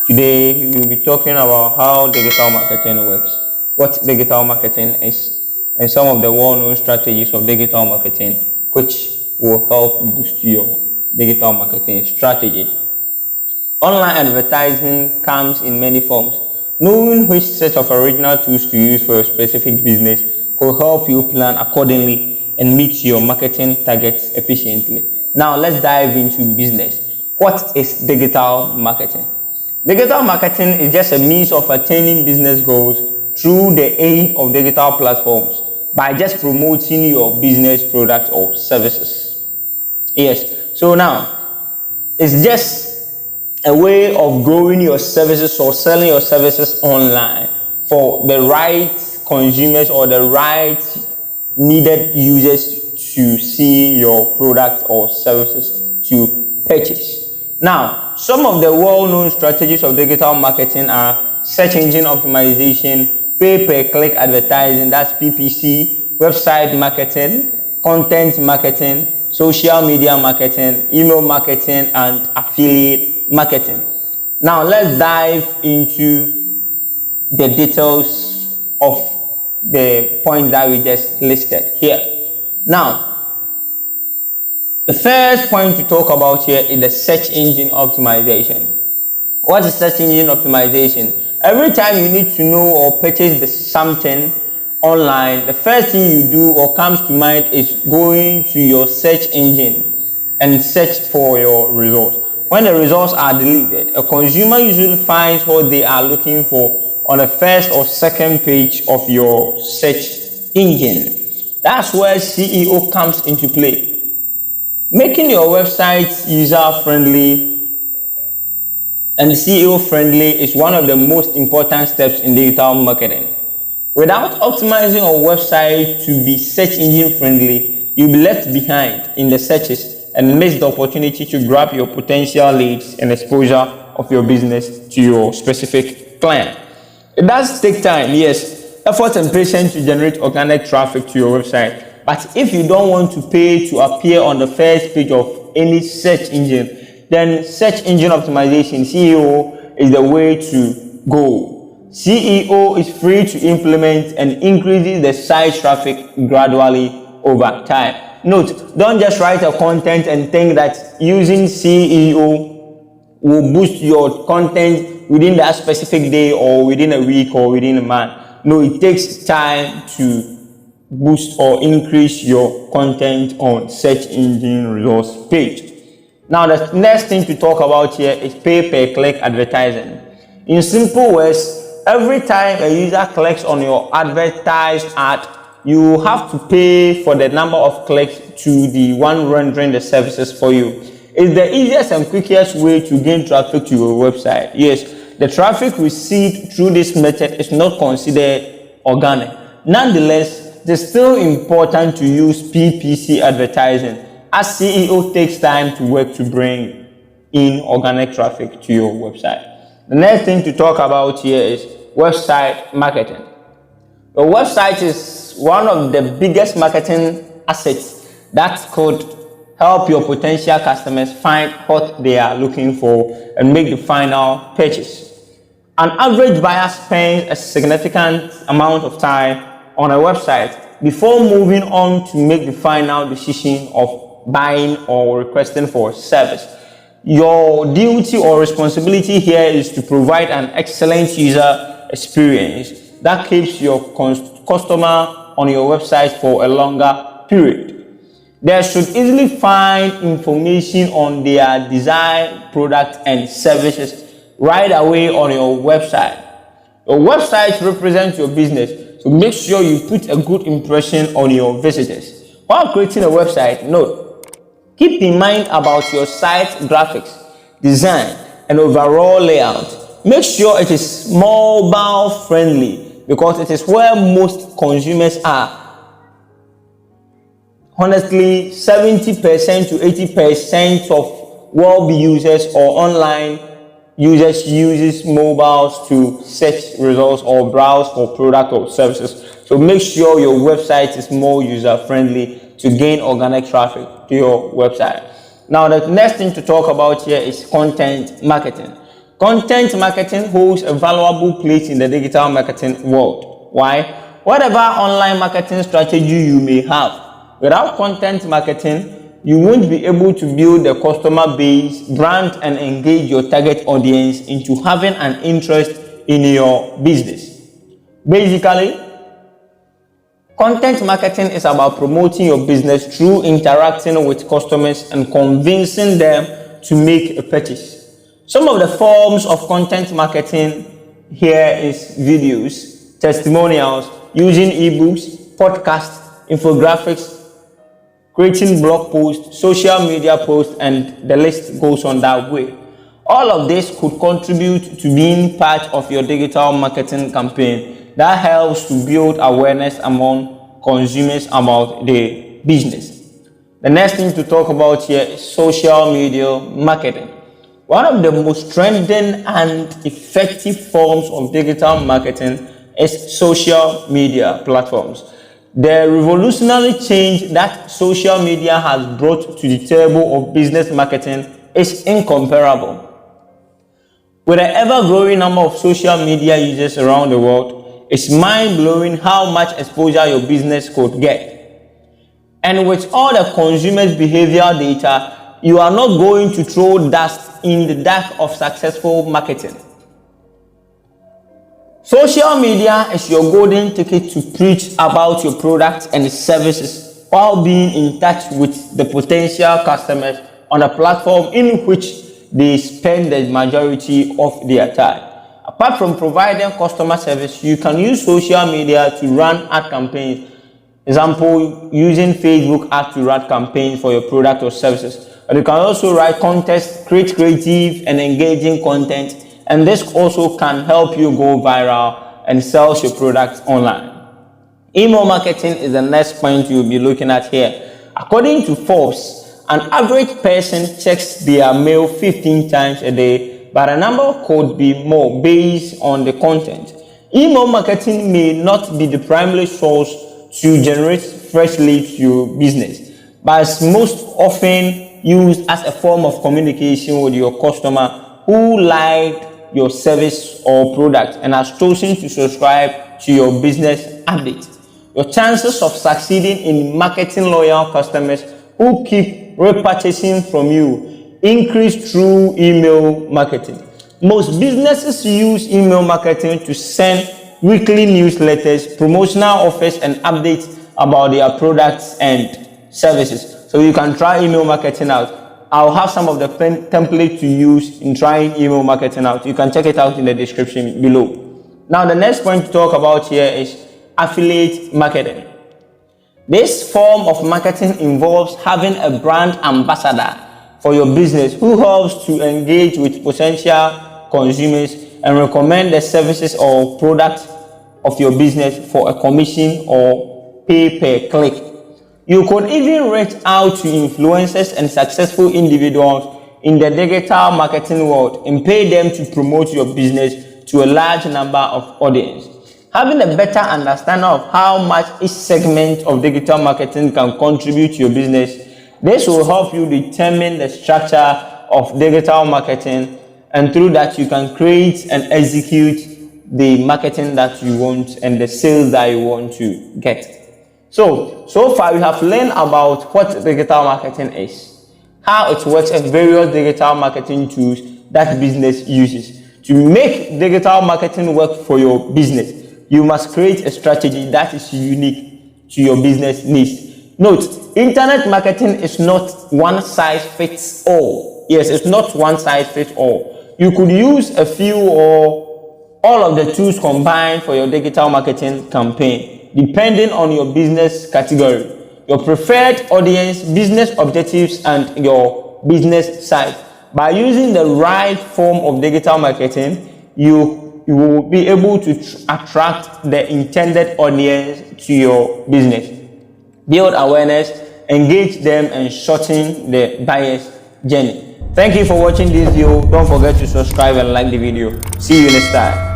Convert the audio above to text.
Today we'll be talking about how digital marketing works, what digital marketing is, and some of the well-known strategies of digital marketing which will help boost your digital marketing strategy. Online advertising comes in many forms. Knowing which set of original tools to use for a specific business will help you plan accordingly and meet your marketing targets efficiently. Now let's dive into business. What is digital marketing? Digital marketing is just a means of attaining business goals through the aid of digital platforms by just promoting your business product or services. Yes, so now it's just a way of growing your services or selling your services online for the right consumers or the right needed users to see your product or services to purchase. Now, some of the well-known strategies of digital marketing are search engine optimization, pay-per-click advertising, that's PPC, website marketing, content marketing, social media marketing, email marketing, and affiliate marketing. Now, let's dive into the details of the point that we just listed here. Now, the first point to talk about here is the search engine optimization. What is search engine optimization? Every time you need to know or purchase something online, the first thing you do or comes to mind is going to your search engine and search for your results. When the results are deleted, a consumer usually finds what they are looking for on the first or second page of your search engine. That's where SEO comes into play. Making your website user-friendly and SEO-friendly is one of the most important steps in digital marketing. Without optimizing your website to be search engine-friendly, you'll be left behind in the searches and miss the opportunity to grab your potential leads and exposure of your business to your specific client. It does take time, yes, effort and patience to generate organic traffic to your website. But if you don't want to pay to appear on the first page of any search engine, then search engine optimization, SEO, is the way to go. SEO is free to implement and increases the site traffic gradually over time. Note, don't just write a content and think that using SEO will boost your content within that specific day or within a week or within a month. No, it takes time to boost or increase your content on search engine results page. Now, the next thing to talk about here is pay-per-click advertising. In simple words, every time a user clicks on your advertised ad, you have to pay for the number of clicks to the one rendering the services for you. It's the easiest and quickest way to gain traffic to your website. Yes, the traffic received through this method is not considered organic. Nonetheless, it is still important to use PPC advertising, as SEO takes time to work to bring in organic traffic to your website. The next thing to talk about here is website marketing. Your website is one of the biggest marketing assets that could help your potential customers find what they are looking for and make the final purchase. An average buyer spends a significant amount of time on a website before moving on to make the final decision of buying or requesting for a service. Your duty or responsibility here is to provide an excellent user experience that keeps your customer on your website for a longer period. They should easily find information on their desired product and services right away on your website. Your website represents your business. So make sure you put a good impression on your visitors. While creating a website, note, keep in mind about your site graphics, design, and overall layout. Make sure it is mobile friendly because it is where most consumers are. Honestly, 70% to 80% of web users or online users uses mobiles to search results or browse for products or services. So make sure your website is more user friendly to gain organic traffic to your website. Now, the next thing to talk about here is content marketing. Content marketing holds a valuable place in the digital marketing world. Why? Whatever online marketing strategy you may have, without content marketing, you won't be able to build a customer base, brand, and engage your target audience into having an interest in your business. Basically, content marketing is about promoting your business through interacting with customers and convincing them to make a purchase. Some of the forms of content marketing here is videos, testimonials, using ebooks, podcasts, infographics, creating blog posts, social media posts, and the list goes on that way. All of this could contribute to being part of your digital marketing campaign that helps to build awareness among consumers about the business. The next thing to talk about here is social media marketing. One of the most trending and effective forms of digital marketing is social media platforms. The revolutionary change that social media has brought to the table of business marketing is incomparable. With the ever-growing number of social media users around the world, it's mind-blowing how much exposure your business could get. And with all the consumers' behavioral data, you are not going to throw dust in the dark of successful marketing. Social media is your golden ticket to preach about your products and services while being in touch with the potential customers on a platform in which they spend the majority of their time. Apart from providing customer service, you can use social media to run ad campaigns. Example, using Facebook ad to run campaigns for your product or services. But you can also write contests, create creative and engaging content, and this also can help you go viral and sell your products online. Email marketing is the next point you'll be looking at here. According to Forbes, an average person checks their mail 15 times a day, but a number could be more based on the content. Email marketing may not be the primary source to generate fresh leads to your business, but it's most often used as a form of communication with your customer who liked your service or product and has chosen to subscribe to your business update. Your chances of succeeding in marketing loyal customers who keep repurchasing from you increase through email marketing. Most businesses use email marketing to send weekly newsletters, promotional offers, and updates about their products and services. So you can try email marketing out. I'll have some of the templates to use in trying email marketing out. You can check it out in the description below. Now, the next point to talk about here is affiliate marketing. This form of marketing involves having a brand ambassador for your business who helps to engage with potential consumers and recommend the services or products of your business for a commission or pay per click. You could even reach out to influencers and successful individuals in the digital marketing world and pay them to promote your business to a large number of audience. Having a better understanding of how much each segment of digital marketing can contribute to your business, this will help you determine the structure of digital marketing, and through that you can create and execute the marketing that you want and the sales that you want to get. So far we have learned about what digital marketing is, how it works, and various digital marketing tools that business uses. To make digital marketing work for your business, you must create a strategy that is unique to your business needs. Note, internet marketing is not one size fits all. Yes, it's not one size fits all. You could use a few or all of the tools combined for your digital marketing campaign, depending on your business category, your preferred audience, business objectives, and your business size. By using the right form of digital marketing, you will be able to attract the intended audience to your business, build awareness, engage them, and shorten the buyer's journey. Thank you for watching this video. Don't forget to subscribe and like the video. See you next time.